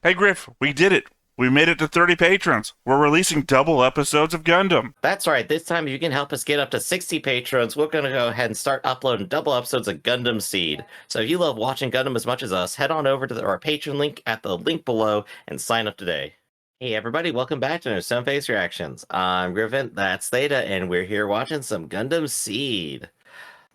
Hey Griff, we did it. We made it to 30 patrons. We're releasing double episodes of Gundam. That's right. This time, if you can help us get up to 60 patrons, we're going to go ahead and start uploading double episodes of Gundam Seed. So if you love watching Gundam as much as us, head on over to our Patreon link at the link below and sign up today. Hey everybody, welcome back to Stone Face Reactions. I'm Griffin, that's Theta, and we're here watching some Gundam Seed.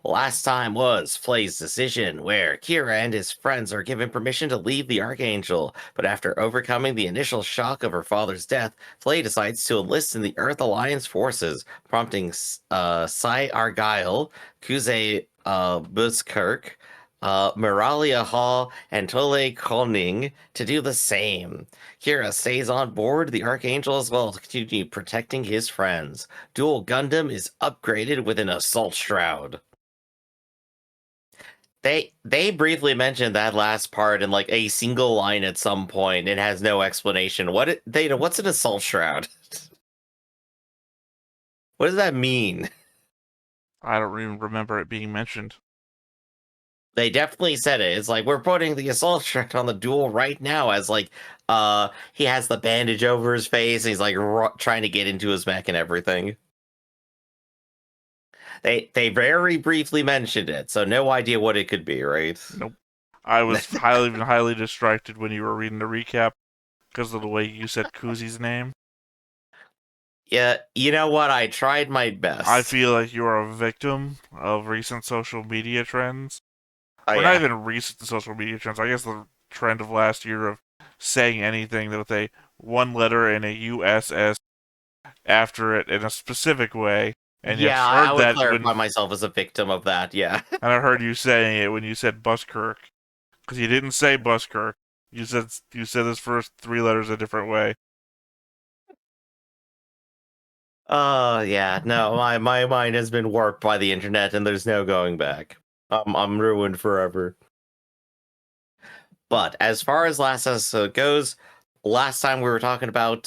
Last time was Flay's decision, where Kira and his friends are given permission to leave the Archangel, but after overcoming the initial shock of her father's death, Flay decides to enlist in the Earth Alliance forces, prompting Sai Argyle, Kuze Buskirk, Miralia Hall, and Tole Koning to do the same. Kira stays on board the Archangel as well to continue protecting his friends. Dual Gundam is upgraded with an Assault Shroud. They briefly mentioned that last part in like a single line at some point. It has no explanation. What's an assault shroud? What does that mean? I don't even remember it being mentioned. They definitely said it. It's like we're putting the assault shroud on the duel right now as like he has the bandage over his face and he's like trying to get into his mech and everything. They very briefly mentioned it, so no idea what it could be, right? Nope. I was highly distracted when you were reading the recap because of the way you said Kuzi's name. Yeah, you know what? I tried my best. I feel like you are a victim of recent social media trends. Oh, Well, yeah. not even recent social media trends. I guess the trend of last year of saying anything with a one letter and a USS after it in a specific way. And Yeah, you've I heard would that clarify myself as a victim of that, yeah. and I heard you saying it when you said Buskirk, because you didn't say Buskirk. You said his first three letters a different way. Yeah, no, my mind has been warped by the internet and there's no going back. I'm ruined forever. But as far as last episode goes, last time we were talking about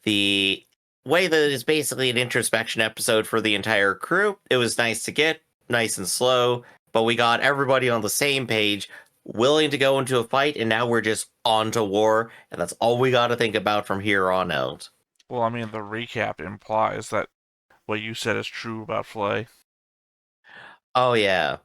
the way that it is basically an introspection episode for the entire crew. It was nice to get, nice and slow, but we got everybody on the same page, willing to go into a fight, and now we're just on to war, and that's all we got to think about from here on out. Well, I mean, the recap implies that what you said is true about Flay. Oh, yeah.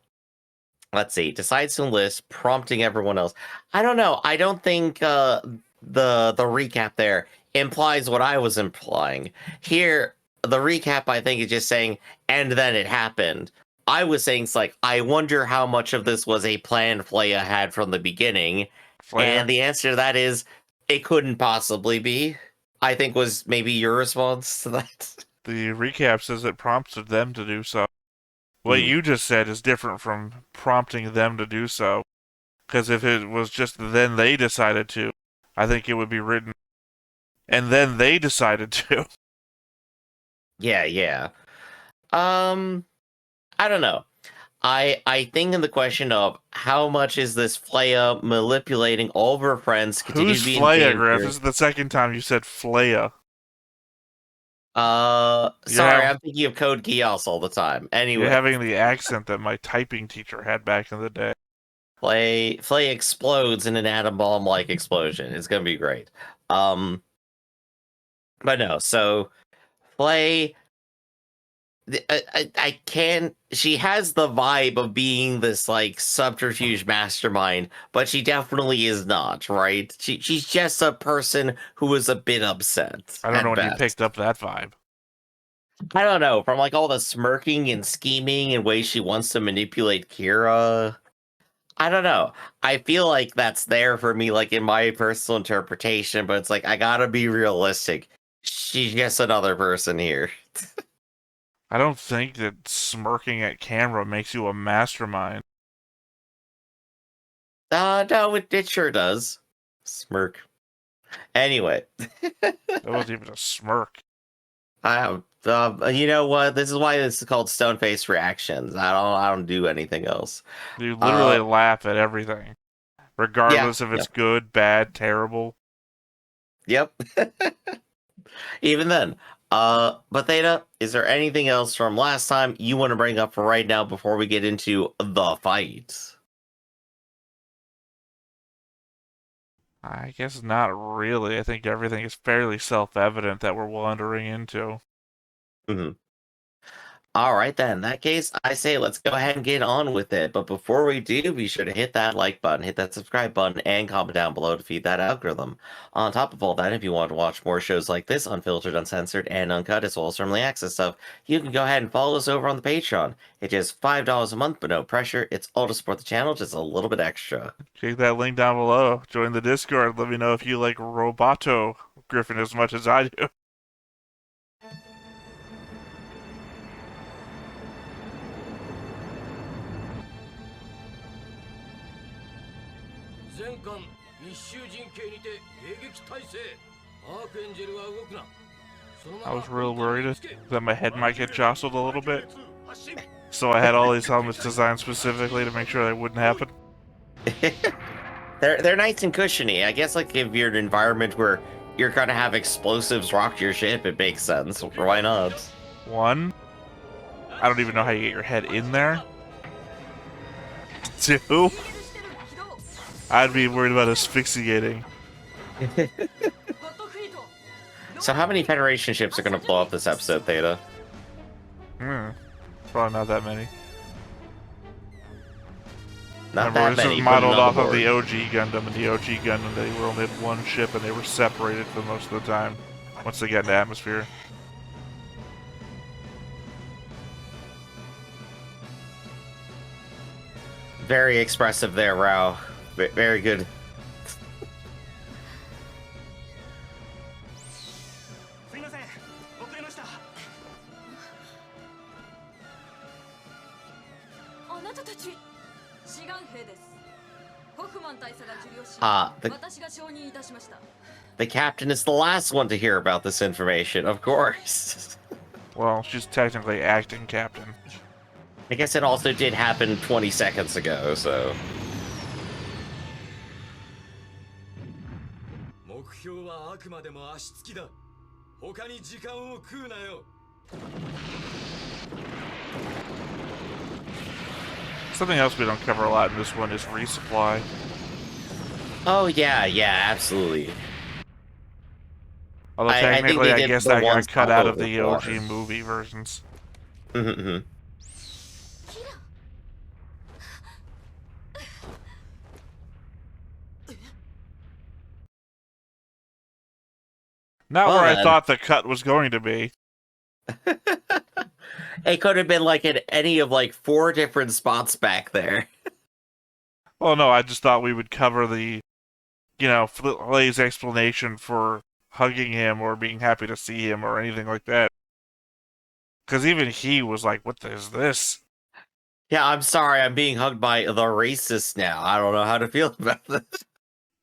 Let's see. Decides to enlist, prompting everyone else. I don't know. I don't think the recap there implies what I was implying. Here, the recap I think is just saying, and then it happened. I was saying it's like, I wonder how much of this was a plan Flaya had from the beginning. Flaya? And the answer to that is, it couldn't possibly be. I think was maybe your response to that. The recap says it prompted them to do so. What you just said is different from prompting them to do so. Because if it was just then they decided to, I think it would be written, and then they decided to. Yeah. I don't know. I think in the question of how much is this Flaya manipulating all of her friends to continue Who's to be in Flaya, Griff? danger? This is the second time you said Flaya. Sorry, I'm thinking of Code Geass all the time. You're Anyway, having the accent that my typing teacher had back in the day. Flay explodes in an atom bomb-like explosion. It's gonna be great. But no, so Flay, I can't. She has the vibe of being this like subterfuge mastermind, but she definitely is not. Right? She's just a person who is a bit upset I don't know at when you best. picked up that vibe. I don't know, from like all the smirking and scheming and ways she wants to manipulate Kira. I don't know. I feel like that's there for me, like in my personal interpretation, but it's like I gotta be realistic. She's just another person here. I don't think that smirking at camera makes you a mastermind. No, it sure does. Smirk. Anyway, That wasn't even a smirk. you know what? This is why this is called stone face reactions. I don't do anything else. You literally laugh at everything, regardless if it's good, bad, terrible. Yep. Even then. But Theta, is there anything else from last time you want to bring up for right now before we get into the fight? I guess not really. I think everything is fairly self-evident that we're wandering into. Hmm. All right, then. In that case, I say let's go ahead and get on with it. But before we do, be sure to hit that like button, hit that subscribe button, and comment down below to feed that algorithm. On top of all that, if you want to watch more shows like this, unfiltered, uncensored, and uncut, as well as early access stuff, you can go ahead and follow us over on the Patreon. It's just $5 a month, but no pressure. It's all to support the channel, just a little bit extra. Check that link down below. Join the Discord. Let me know if you like Roboto Griffin as much as I do. 全艦密集陣形にて迎撃態勢。アークエンジェルは動くな。 I was real worried that my head might get jostled a little bit. So I had all these helmets designed specifically to make sure that wouldn't happen. They're nice and cushiony. I guess like if you're in an environment where you're gonna have explosives rock your ship, it makes sense. Why not? One, I don't even know how you get your head in there. Two, I'd be worried about asphyxiating. So how many Federation ships are gonna blow up this episode, Theta? Probably not that many. Not Remember, that this many. is modeled off of the OG Gundam, and the OG Gundam, they were only had one ship, and they were separated for most of the time once they got into atmosphere. Very expressive there, Rao. Very good. The captain is the last one to hear about this information, of course. Well, she's technically acting captain. I guess it also did happen 20 seconds ago, so... Something else we don't cover a lot in this one is resupply. Oh, yeah, absolutely. Although technically, I guess that got cut out of the before. OG movie versions. Not where I thought the cut was going to be. It could have been like in any of like 4 different spots back there. Well, no, I just thought we would cover the, Lay's explanation for hugging him or being happy to see him or anything like that. Because even he was like, what is this? Yeah, I'm sorry, I'm being hugged by the racist now. I don't know how to feel about this.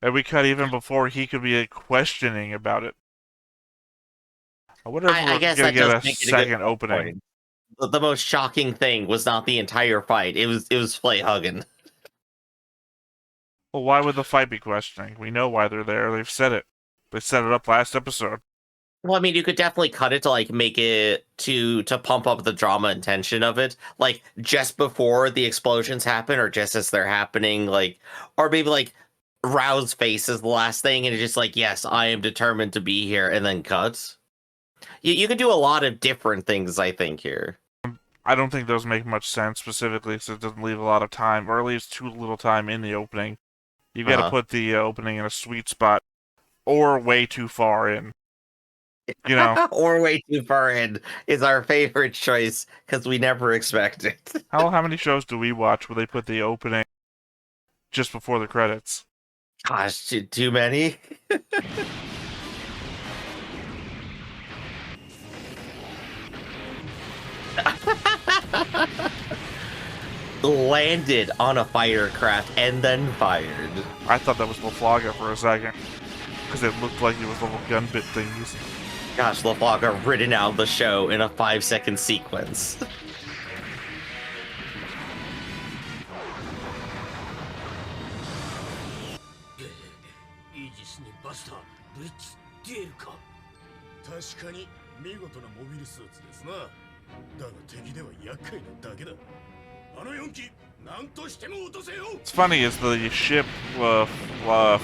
And we cut even before he could be questioning about it. I wonder if we're going to get a second opening. The most shocking thing was not the entire fight. It was Flay hugging. Well, why would the fight be questioning? We know why they're there. They've said it. They set it up last episode. Well, I mean, you could definitely cut it to like make it to pump up the drama and tension of it, like just before the explosions happen, or just as they're happening, like, or maybe like Rao's face is the last thing, and it's just like, yes, I am determined to be here, and then cuts. You could do a lot of different things, I think, here. I don't think those make much sense, specifically because it doesn't leave a lot of time, or at least too little time in the opening. You got to put the opening in a sweet spot, or way too far in. Or way too far in is our favorite choice because we never expect it. How many shows do we watch where they put the opening just before the credits? Gosh, too many. Landed on a fighter craft and then fired. I thought that was Laflaga for a second, because it looked like it was little gun bit thingies. Gosh, Laflaga ridden out of the show in a 5-second sequence. It's funny as the ship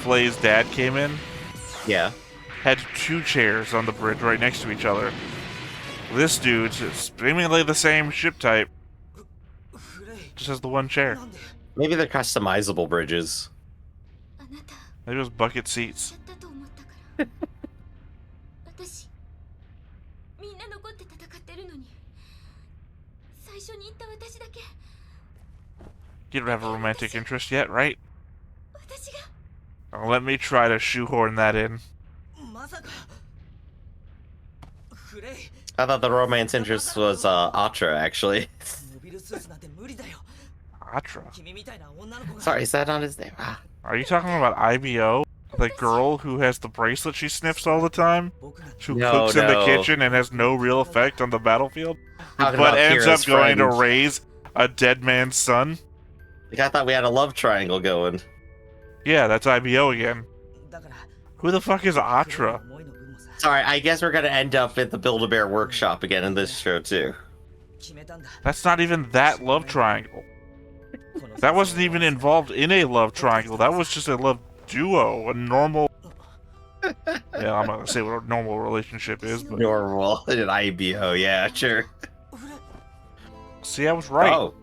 Flay's dad came in, Yeah. had 2 chairs on the bridge right next to each other. This dude's seemingly the same ship type, just has the 1 chair. Maybe they're customizable bridges. あなた Maybe it was bucket し seats. ちゃったと思ったから私みんな残って戦ってるのに最初に言った私だけ You don't have a romantic interest yet, right? 私が Oh, let me try to shoehorn that in. まさかフレイ I thought the romance interest was Atra, actually. モビルスーツなんて無理だよ Atra. 君みたいな女の子が Sorry, is that not his name? Ah. Are you talking about IBO? The girl who has the bracelet she sniffs all the time? 僕が Who No, cooks in the no. kitchen and has no real effect on the battlefield? Talking But about ends Kira's up going to friend. raise a dead man's son? Like, I thought we had a love triangle going. Yeah, that's IBO again. だから Who the fuck is フレイの Atra? 思いの分もさ Sorry, I guess we're gonna end up at the Build-A-Bear workshop again in this show, too. 決めたんだ That's not even that love triangle. この That wasn't even involved in a love triangle. That was just a love duo, a normal... Yeah, I'm not gonna say what a normal relationship is, but... Normal in IBO, yeah, sure. フレイ See, I was right. Oh,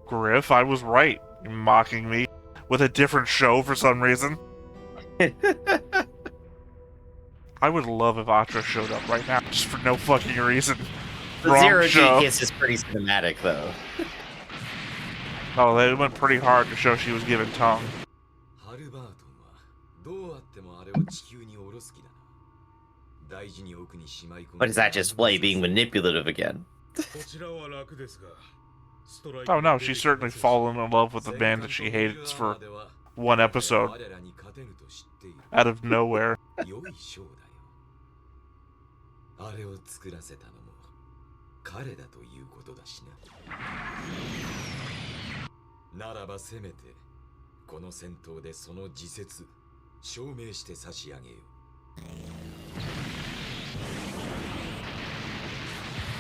Griff, I was right. You're mocking me with a different show for some reason. I would love if Atra showed up right now, just for no fucking reason. the Wrong Zero G show. kiss is pretty cinematic, though. Oh, they went pretty hard to show she was given tongue. ハルバートンはどうあってもあれを地球に下ろす気だな大事に奥にしまい込む But is that just Flay being manipulative again? Oh no, she's certainly fallen in love with the band that she hated for 1 episode. Out of nowhere. 良いショーだよあれを作らせたのも彼だということだしなならばせめてこの戦闘でその自説証明して差し上げよう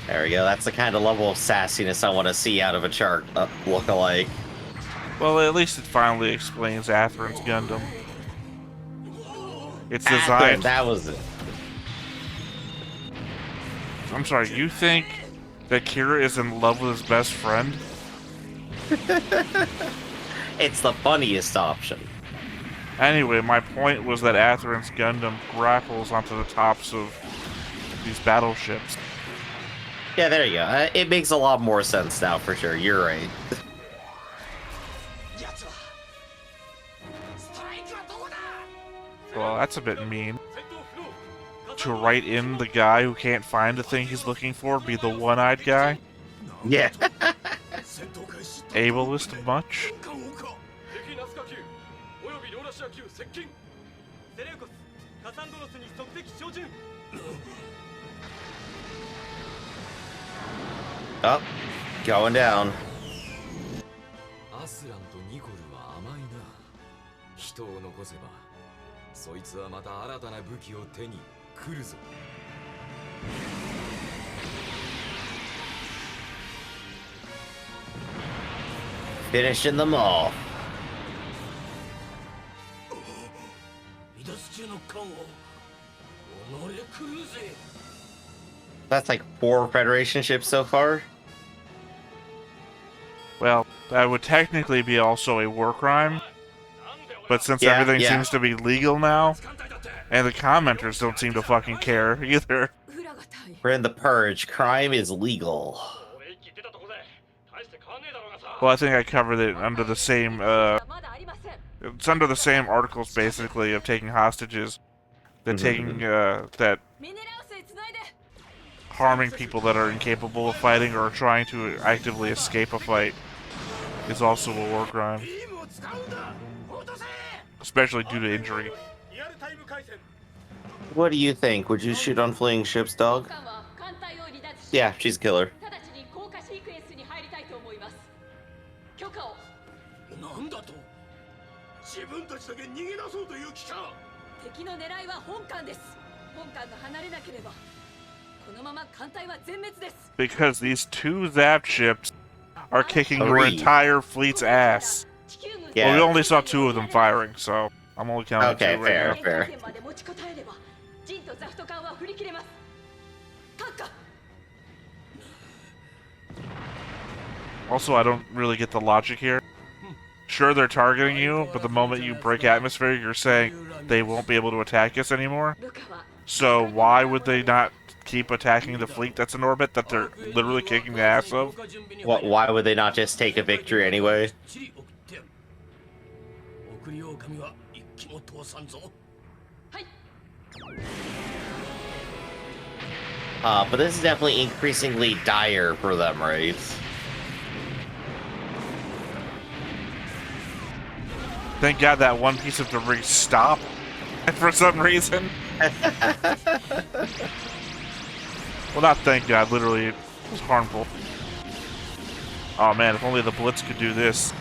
There we go. That's the kind of level of sassiness I want to see out of a chart look-alike. Well, at least it finally explains Atherin's Gundam. It's Athen, designed... that was it. I'm sorry, you think that Kira is in love with his best friend? It's the funniest option. Anyway, my point was that Atherin's Gundam grapples onto the tops of these battleships. Yeah, there you go. It makes a lot more sense now, for sure. You're right. Well, that's a bit mean. To write in the guy who can't find the thing he's looking for, be the one-eyed guy? Yeah. Ableist much? 敵ナスカ級およびローラシア級接近セレウコスカサンドロスに即敵照準 Oh, going down. アスランとニコルは甘いな人を残せばそいつはまた新たな武器を手に来るぞ Finishing them all. 離脱中の艦を己来るぜ That's like 4 Federation ships so far. Well, that would technically be also a war crime, but since Yeah, everything yeah. seems to be legal now, and the commenters don't seem to fucking care either. フラが大変 We're in the purge. Crime is legal. 俺一気出たとこで大して変わんねえだろうがさ Well, I think I covered it under the same, まだありません it's under the same articles, basically, of taking hostages, that taking, that ミネラル水つないで harming people that are incapable of fighting or trying to actively escape a fight is also a war crime, ビームを使うんだ落とせ especially due to injury. リアルタイム回線 What do you think? Would you shoot on fleeing ships, dog? 艦は艦隊を離脱し Yeah, she's a killer. 直ちに降下シークエンスに入りたいと思います許可をなんだと自分たちだけ逃げ出そうという気か敵の狙いは本艦です本艦が離れなければこのまま艦隊は全滅です Because these 2 zaft ships are kicking your 3. entire fleet's ass. Yeah. Well, we only saw 2 of them firing, so I'm only counting Okay, 2 right fair, now. fair. Also, I don't really get the logic here. Sure, they're targeting you, but the moment you break atmosphere, you're saying they won't be able to attack us anymore. So why would they not keep attacking the fleet that's in orbit that they're literally kicking the ass of? Why would they not just take a victory anyway? But this is definitely increasingly dire for them, right? Thank God that one piece of debris stopped for some reason. Well, not thank God, literally it was harmful. Oh man, if only the Blitz could do this.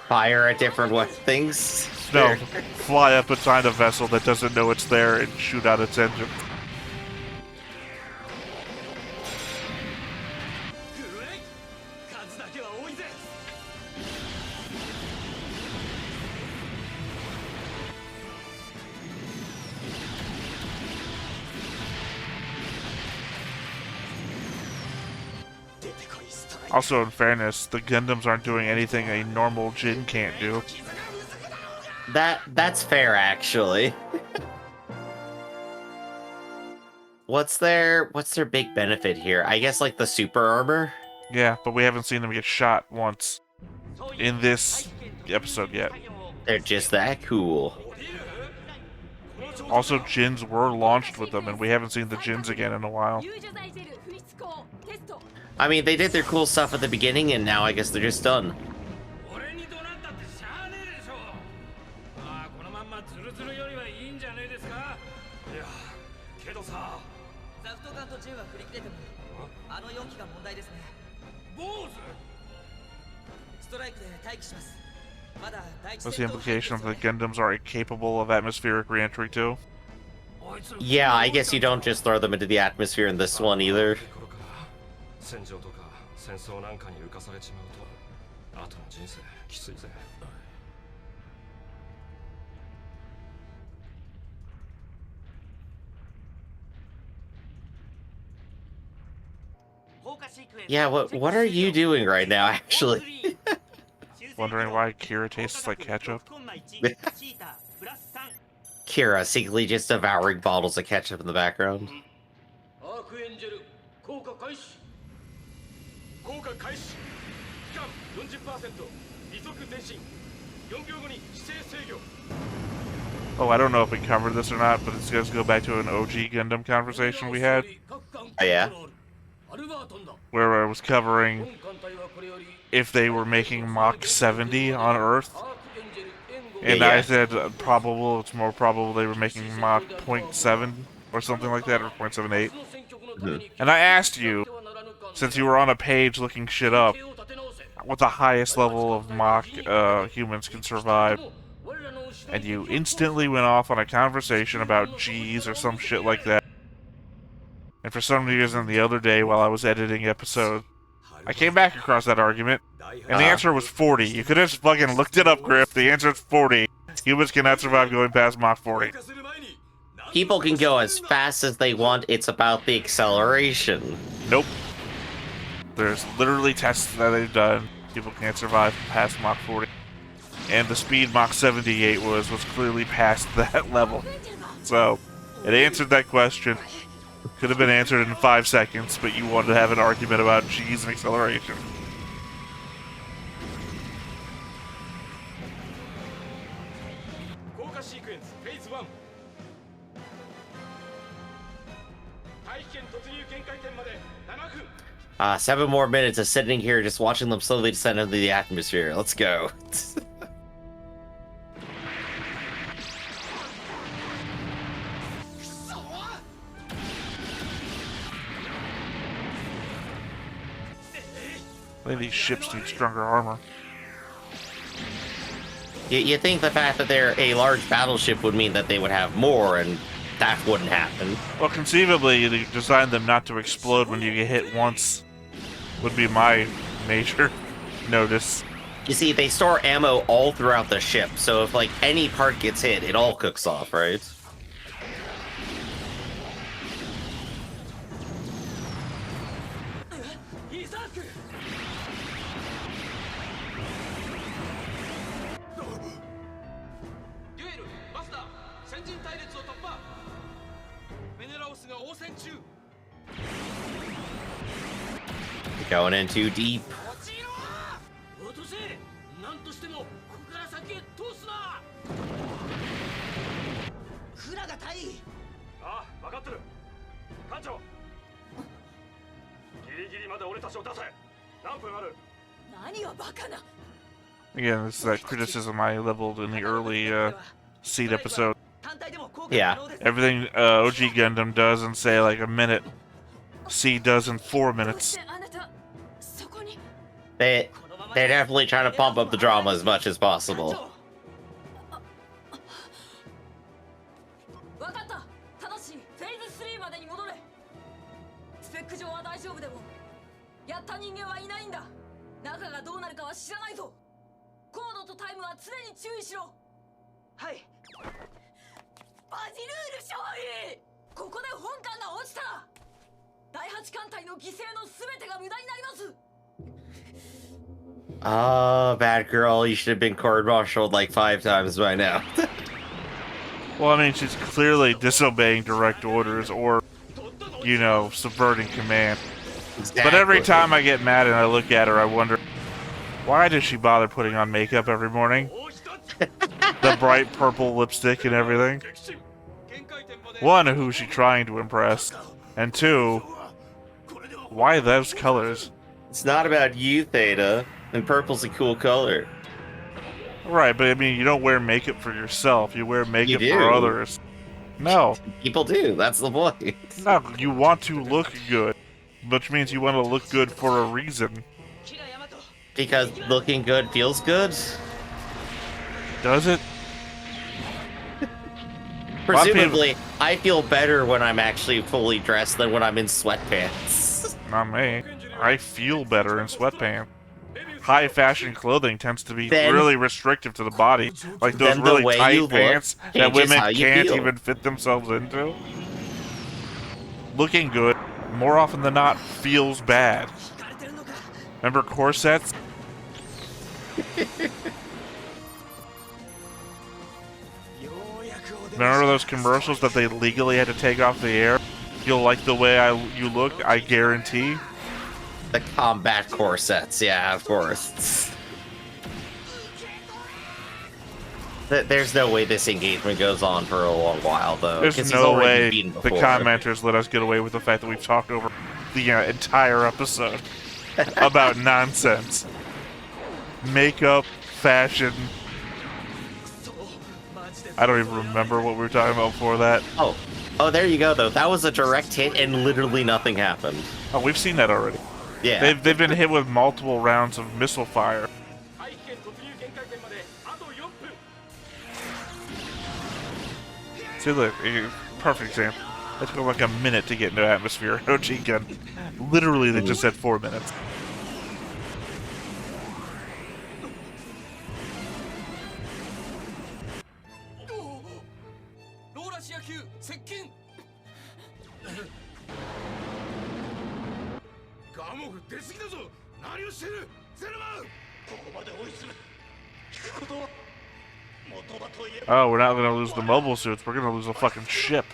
Fire at different things? No, fly up behind a vessel that doesn't know it's there and shoot out its engine. Also, in fairness, the Gundams aren't doing anything a normal Jin can't do. That's fair, actually. What's their big benefit here? I guess like the super armor? Yeah, but we haven't seen them get shot once in this episode yet. They're just that cool. Also, Jins were launched with them, and we haven't seen the Jins again in a while. I mean, they did their cool stuff at the beginning, and now I guess they're just done. What's the implication that the Gundams are capable of atmospheric re-entry too? Yeah, I guess you don't just throw them into the atmosphere in this one either. Yeah, what are you doing right now, actually? Wondering why Kira tastes like ketchup? Kira secretly just devouring bottles of ketchup in the background. Oh, I don't know if we covered this or not, but it's going to go back to an OG Gundam conversation we had. Oh, yeah? Where I was covering if they were making Mach 70 on Earth. And Yeah. I said it's more probable they were making Mach 0.7 or something like that, or 0.78. Mhm. And I asked you, since you were on a page looking shit up, what the highest level of Mach humans can survive. And you instantly went off on a conversation about G's or some shit like that. And for some reason the other day while I was editing episodes, I came back across that argument, and the answer was 40. You could have just fucking looked it up, Griff. The answer is 40. Humans cannot survive going past Mach 40. People can go as fast as they want, it's about the acceleration. Nope. There's literally tests that they've done. People can't survive past Mach 40. And the speed Mach 78 was clearly past that level. So, it answered that question. Could have been answered in 5 seconds, but you wanted to have an argument about G's and acceleration. Seven more minutes of sitting here just watching them slowly descend into the atmosphere. Let's go. I think these ships need stronger armor. You think the fact that they're a large battleship would mean that they would have more, and that wouldn't happen. Well, conceivably, you designed them not to explode when you get hit once. would be my major notice. You see, they store ammo all throughout the ship, so if like any part gets hit, it all cooks off, right? Going in too deep. Again, this is that criticism I leveled in the early seed episode. Yeah. Everything OG Gundam does in, say, like a minute, seed does in 4 minutes. They're definitely trying to pump up the drama as much as possible. Oh, bad girl, you should have been court-martialed like 5 times by now. Well, I mean, she's clearly disobeying direct orders or, you know, subverting command. Exactly. But every time I get mad and I look at her, I wonder, why does she bother putting on makeup every morning? The bright purple lipstick and everything. One, who's she trying to impress? And two, why those colors? It's not about you, Theta. And purple's a cool color. Right, but I mean, you don't wear makeup for yourself. You wear makeup You do. for others. No. People do. That's the point. No, you want to look good. Which means you want to look good for a reason. Because looking good feels good? Does it? Presumably, I feel better when I'm actually fully dressed than when I'm in sweatpants. Not me. I feel better in sweatpants. High fashion clothing tends to be Then- really restrictive to the body. Like those Then the really way tight you look pants that changes women how you can't feel. even fit themselves into. Looking good, more often than not, feels bad. Remember corsets? Remember those commercials that they legally had to take off the air? You'll like the way you look, I guarantee. The combat corsets, yeah, of course. There's no way this engagement goes on for a long while, though. 'cause There's he's no already way beaten the before. commenters let us get away with the fact that we've talked over the entire episode about nonsense. Makeup, fashion. I don't even remember what we were talking about before that. Oh, there you go, though. That was a direct hit, and literally nothing happened. Oh, we've seen that already. Yeah. They've been hit with multiple rounds of missile fire. See, look, perfect example. It took like a minute to get into atmosphere. OG gun. Literally, they just said 4 minutes. Oh, we're not gonna lose the mobile suits. We're gonna lose a fucking ship.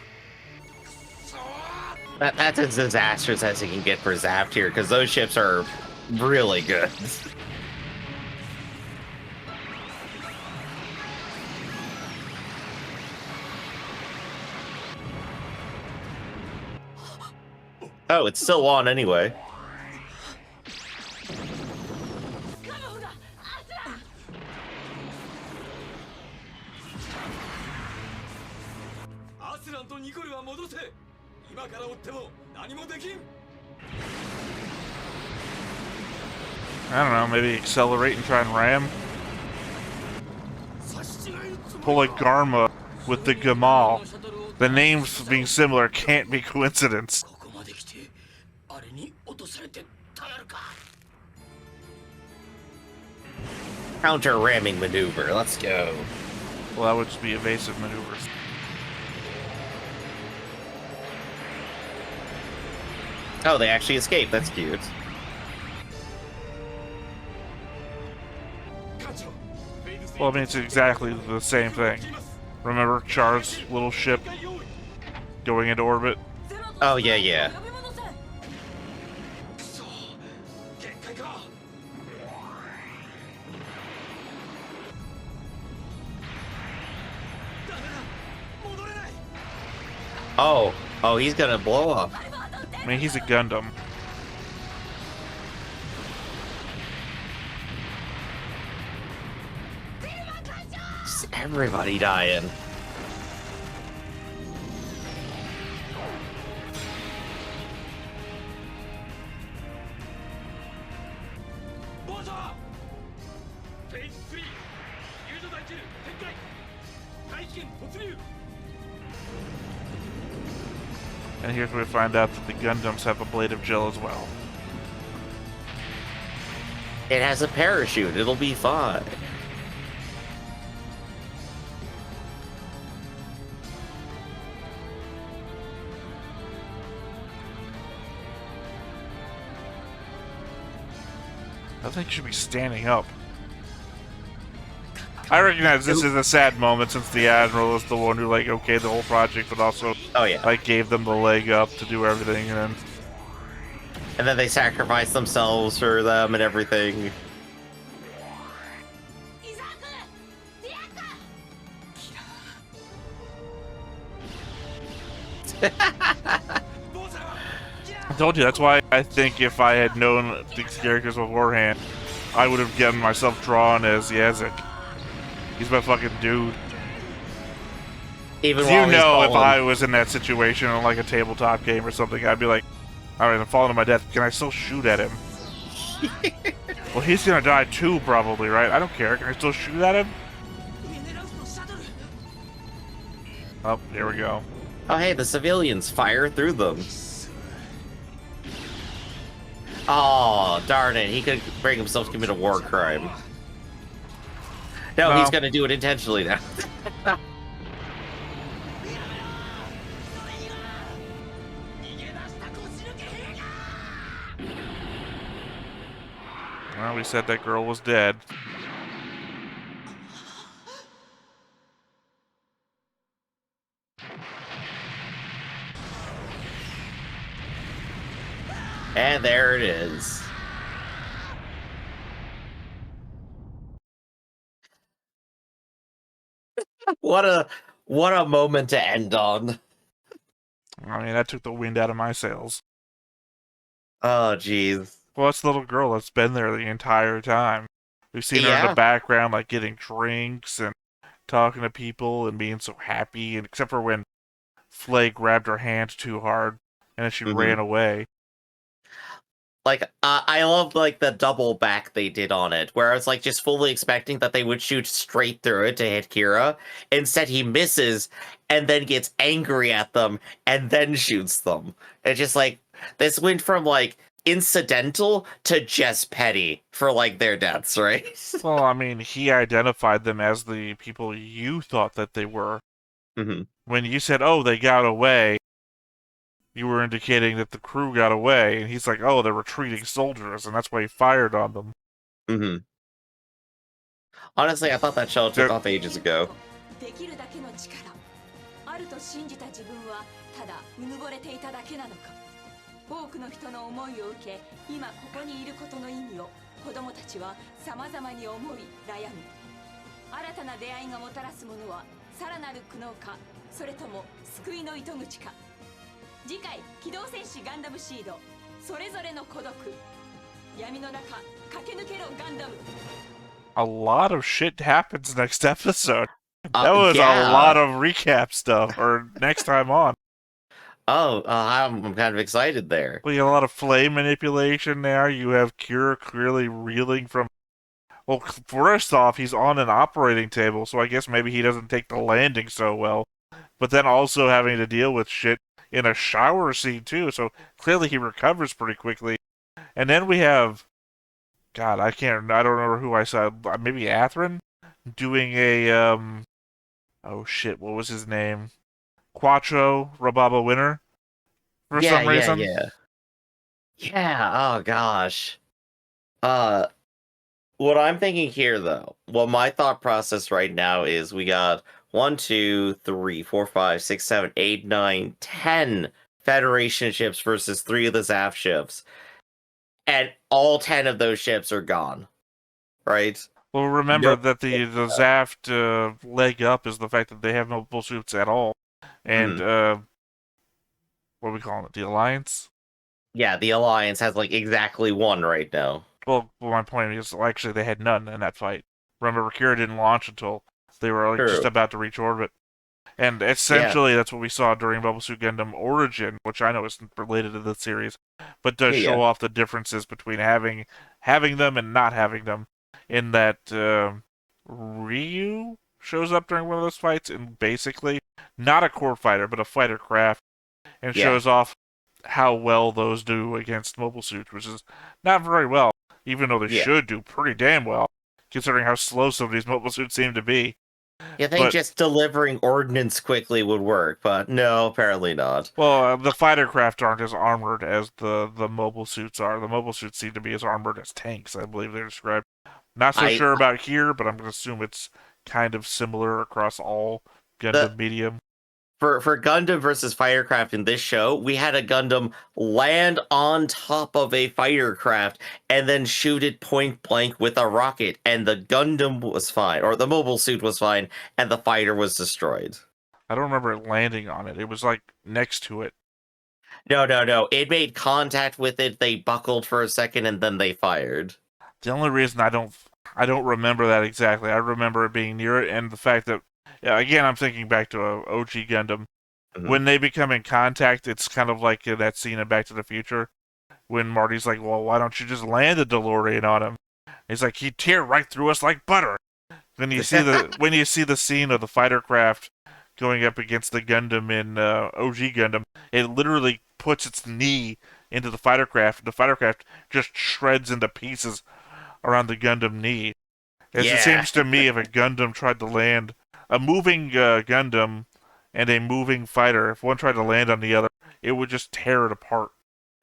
That's as disastrous as it can get for Zaft here, because those ships are really good. Oh, it's still on anyway. I don't know, maybe accelerate and try and ram? Pull a Garma with the Gamal. The names being similar can't be coincidence. ここまで来てあれに落とされてたまるか Counter-ramming maneuver. Let's go. Well, that would just be evasive maneuvers. Oh, they actually escaped. That's cute. Well, I mean, it's exactly the same thing. Remember Char's little ship going into orbit? Oh, yeah, yeah. Oh, he's gonna blow up. I mean, he's a Gundam. Just everybody dying. And here's where we find out that the Gundams have a blade of gel as well. It has a parachute. It'll be fine. I think you should be standing up. I recognize this is a sad moment since the Admiral is the one who, like, okayed the whole project, but also, Oh, yeah. like, gave them the leg up to do everything, and And then they sacrifice themselves for them and everything. I told you, that's why I think if I had known these characters beforehand, I would have gotten myself drawn as Yazek. He's my fucking dude. Even You while he's know, if falling. I was in that situation on like a tabletop game or something, I'd be like, alright, I'm falling to my death. Can I still shoot at him? Well, he's gonna die too, probably, right? I don't care. Can I still shoot at him? Oh, here we go. Oh, hey, the civilians fire through them. Oh, darn it. He could bring himself to commit a war crime. No, No. he's gonna do it intentionally now. Well, we said that girl was dead. And there it is. What a moment to end on. I mean, that took the wind out of my sails. Oh, jeez. Well, it's the little girl that's been there the entire time. We've seen her in Yeah. the background, like, getting drinks and talking to people and being so happy, and except for when Flay grabbed her hand too hard, and then she Mhm. ran away. Like, I love, like, the double back they did on it, where I was, like, just fully expecting that they would shoot straight through it to hit Kira. Instead, he misses, and then gets angry at them, and then shoots them. It's just, like, this went from, like, incidental to just petty for, like, their deaths, right? Well, I mean, he identified them as the people you thought that they were. hmm When you said, oh, they got away, you were indicating that the crew got away, and he's like, oh, they're retreating soldiers, and that's why he fired on them. hmm Honestly, I thought that show took off ages ago. できるだけの力あると信じた自分はただうぬぼれていただけなのか。多くの人の思いを受け今ここにいることの意味を子供たちは様々に思い悩み、新たな出会いがもたらすものはさらなる苦悩か、それとも救いの糸口か。次回機動戦士ガンダムシード、それぞれの孤独、闇の中駆け抜けろガンダム。 A lot of shit happens next episode. That was yeah. a lot of recap stuff, or next time on. Oh, I'm kind of excited there. We got a lot of flame manipulation now. You have Kira clearly reeling from... Well, first off, he's on an operating table, so I guess maybe he doesn't take the landing so well. But then also having to deal with shit in a shower scene, too, so clearly he recovers pretty quickly. And then we have God, I can't. I don't remember who I saw. Maybe Atherin doing a Oh shit, what was his name? Quattro Rababa winner for Yeah, some yeah, reason. yeah. Yeah, oh gosh. Uh what I'm thinking here though, well my thought process right now is we got 1, 2, 3, 4, 5, 6, 7, 8, 9, 10 Federation ships versus 3 of the Zaft ships. And all 10 of those ships are gone. Right? Well, remember No. that the Zaft leg up is the fact that they have no bull suits at all, and Mhm. what are we calling it? The Alliance. Yeah, the Alliance has like exactly 1 right now. Well, my point is, well, actually, they had none in that fight. Remember, Kira didn't launch until they were like just True. about to reach orbit. And Yeah. essentially, that's what we saw during Mobile Suit Gundam Origin, which I know isn't related to the series, but does Yeah, yeah. show off the differences between having them and not having them. In that Ryu shows up during one of those fights, and basically not a core fighter, but a fighter craft, and Yeah. shows off how well those do against mobile suits, which is not very well, even though they Yeah. should do pretty damn well, considering how slow some of these mobile suits seem to be. You think But just delivering ordnance quickly would work, but no, apparently not. well, the fighter craft aren't as armored as the mobile suits are. The mobile suits seem to be as armored as tanks, I believe they're described. Not so I sure about here, but I'm going to assume it's kind of similar across all the Gundam medium. for Gundam versus Firecraft in this show, we had a Gundam land on top of a firecraft and then shoot it point blank with a rocket, and the Gundam was fine, or the mobile suit was fine, and the fighter was destroyed. I don't remember it landing on it. It was like next to it. No, no, no. It made contact with it, they buckled for a second, and then they fired. The only reason I don't remember that exactly. I remember it being near it, and the fact that, yeah, again, I'm thinking back to a OG Gundam. Mhm. When they become in contact, it's kind of like that scene in Back to the Future when Marty's like, "Well, why don't you just land a DeLorean on him?" He's like, "He'd tear right through us like butter." When you see the scene of the fighter craft going up against the Gundam in OG Gundam, it literally puts its knee into the fighter craft, and the fighter craft just shreds into pieces around the Gundam knee. As it Yeah. seems to me, if a Gundam tried to land, a moving Gundam and a moving fighter, if one tried to land on the other, it would just tear it apart.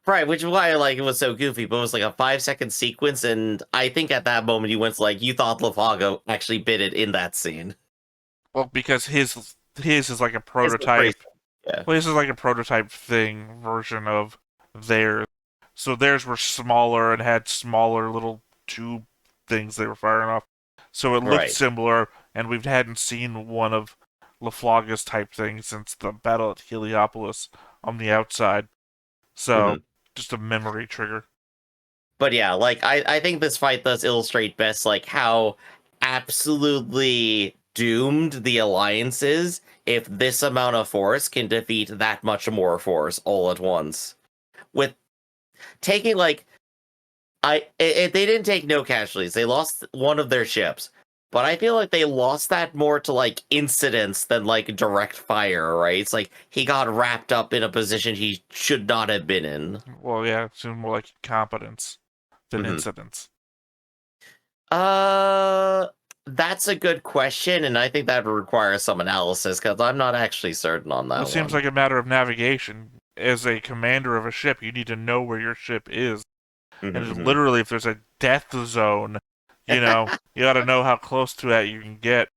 Right, which is why like it was so goofy, but it was like a 5 second sequence, and I think at that moment you went like you thought Lafago actually bit it in that scene. Well, because his is like a It's the phrase. prototype. Yeah. Well, this is like a prototype thing version of theirs. So theirs were smaller and had smaller little tube things they were firing off. So it looked Right. similar, and we hadn't seen one of LaFlaga's type thing since the battle at Heliopolis on the outside. So Mhm. just a memory trigger. But yeah, like I think this fight does illustrate best like how absolutely doomed the alliance is if this amount of force can defeat that much more force all at once. With taking like they didn't take no casualties. They lost 1 of their ships. But I feel like they lost that more to like incidents than like direct fire, right? It's like he got wrapped up in a position he should not have been in. Well, yeah, it seemed more like incompetence than Mhm. incidents. Uh, that's a good question, and I think that would require some analysis because I'm not actually certain on Well, that it seems one. like a matter of navigation. As a commander of a ship, you need to know where your ship is. And it's Mhm, literally, if there's a death zone, mhm. you gotta know how close to that you can get.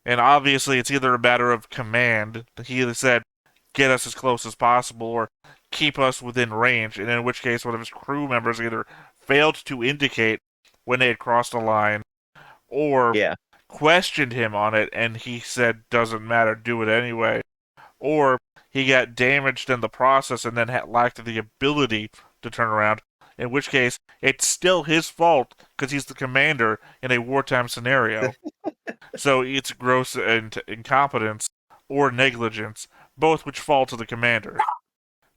And obviously, it's either a matter of command. He either said, get us as close as possible, or keep us within range, and in which case, one of his crew members either failed to indicate when they had crossed a line, or Yeah. questioned him on it, and he said, doesn't matter, do it anyway. Or he got damaged in the process and then lacked the ability to turn around, in which case it's still his fault because he's the commander in a wartime scenario. So it's gross incompetence or negligence, both which fall to the commander.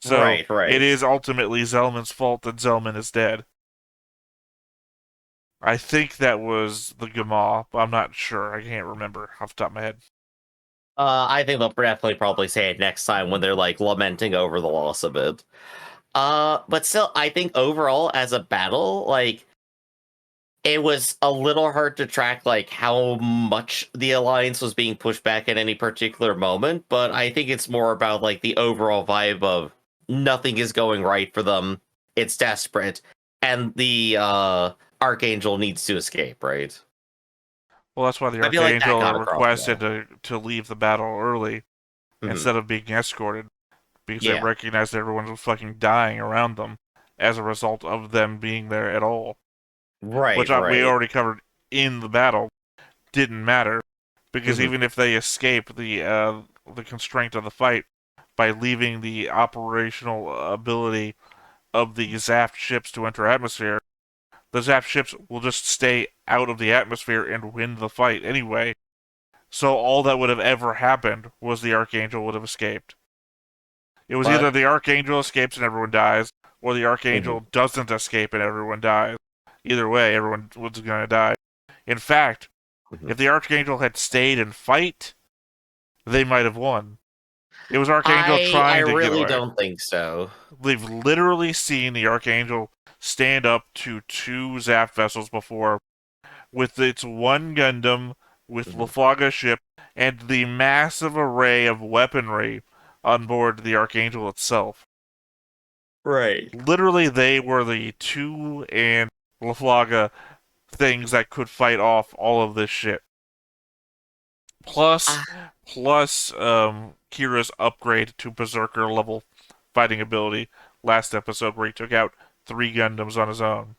So Right, it right. is ultimately Zellman's fault that Zellman is dead. I think that was the Gamal, but I'm not sure. I can't remember off the top of my head. I think they'll definitely probably say it next time when they're like lamenting over the loss of it. But still, I think overall as a battle, like it was a little hard to track like how much the Alliance was being pushed back at any particular moment, but I think it's more about like the overall vibe of nothing is going right for them. It's desperate, and the Archangel needs to escape, right? Well, that's why the I feel like that Archangel got across requested to leave the battle early instead of being escorted, because they Yeah. recognized everyone was fucking dying around them as a result of them being there at all. Right, Which we already covered in the battle didn't matter, because even if they escape the constraint of the fight by leaving the operational ability of the zaft ships to enter atmosphere, the zaft ships will just stay out of the atmosphere and win the fight anyway. So all that would have ever happened was the Archangel would have escaped. It was either the Archangel escapes and everyone dies, or the Archangel doesn't escape and everyone dies. Either way, everyone was going to die. In fact, if the Archangel had stayed and fight, they might have won. It was Archangel trying to get away. I really don't think so. We've literally seen the Archangel stand up to 2 Zaft vessels before, with its one Gundam, with Laflaga ship, and the massive array of weaponry on board the Archangel itself. Right. Literally, they were the 2 and Laflaga things that could fight off all of this shit. Plus Kira's upgrade to Berserker level fighting ability last episode, where he took out 3 Gundams on his own.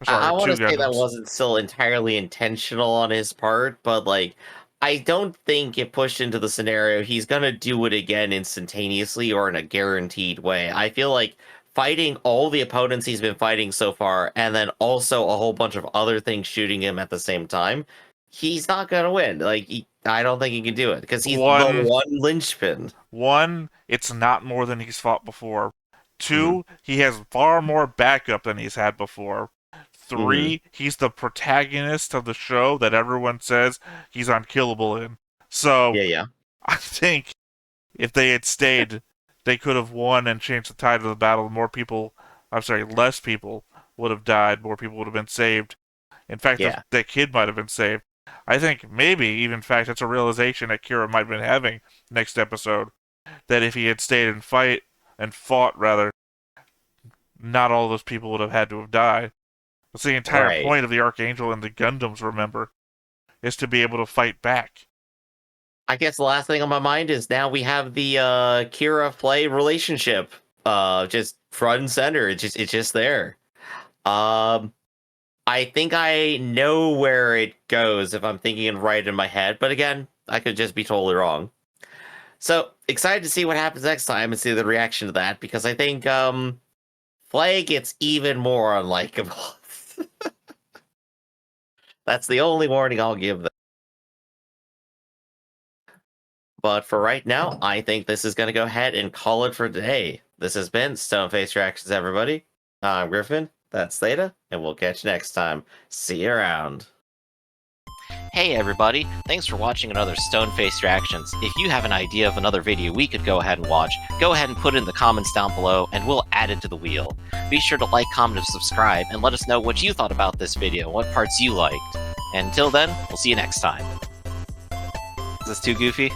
Sorry, I want to 2 say Gundams. that wasn't still entirely intentional on his part, but like, I don't think it pushed into the scenario he's gonna do it again instantaneously or in a guaranteed way. I feel like fighting all the opponents he's been fighting so far, and then also a whole bunch of other things shooting him at the same time, he's not gonna win. Like, I don't think he can do it, because he's the one linchpin. 1, it's not more than he's fought before. 2, he has far more backup than he's had before. 3, he's the protagonist of the show that everyone says he's unkillable in. So, I think if they had stayed, they could have won and changed the tide of the battle. Less people would have died, more people would have been saved. In fact, that kid might have been saved. I think maybe, even in fact, it's a realization that Kira might have been having next episode, that if he had stayed and fought, not all those people would have had to have died. That's the entire point of the Archangel and the Gundams, remember, is to be able to fight back. I guess the last thing on my mind is now we have the Kira Flay relationship just front and center. It's just there. I think I know where it goes if I'm thinking it right in my head, but again, I could just be totally wrong. So, excited to see what happens next time and see the reaction to that, because I think Flay gets even more unlikable. That's the only warning I'll give them. But for right now, I think this is going to go ahead and call it for today. This has been Stoneface Reactions, everybody. I'm Griffin, that's Theta, and we'll catch you next time. See you around. Hey everybody, thanks for watching another Stoneface Reactions. If you have an idea of another video we could go ahead and watch, go ahead and put it in the comments down below and we'll add it to the wheel. Be sure to like, comment, and subscribe, and let us know what you thought about this video, what parts you liked. And until then, we'll see you next time. Is this too goofy?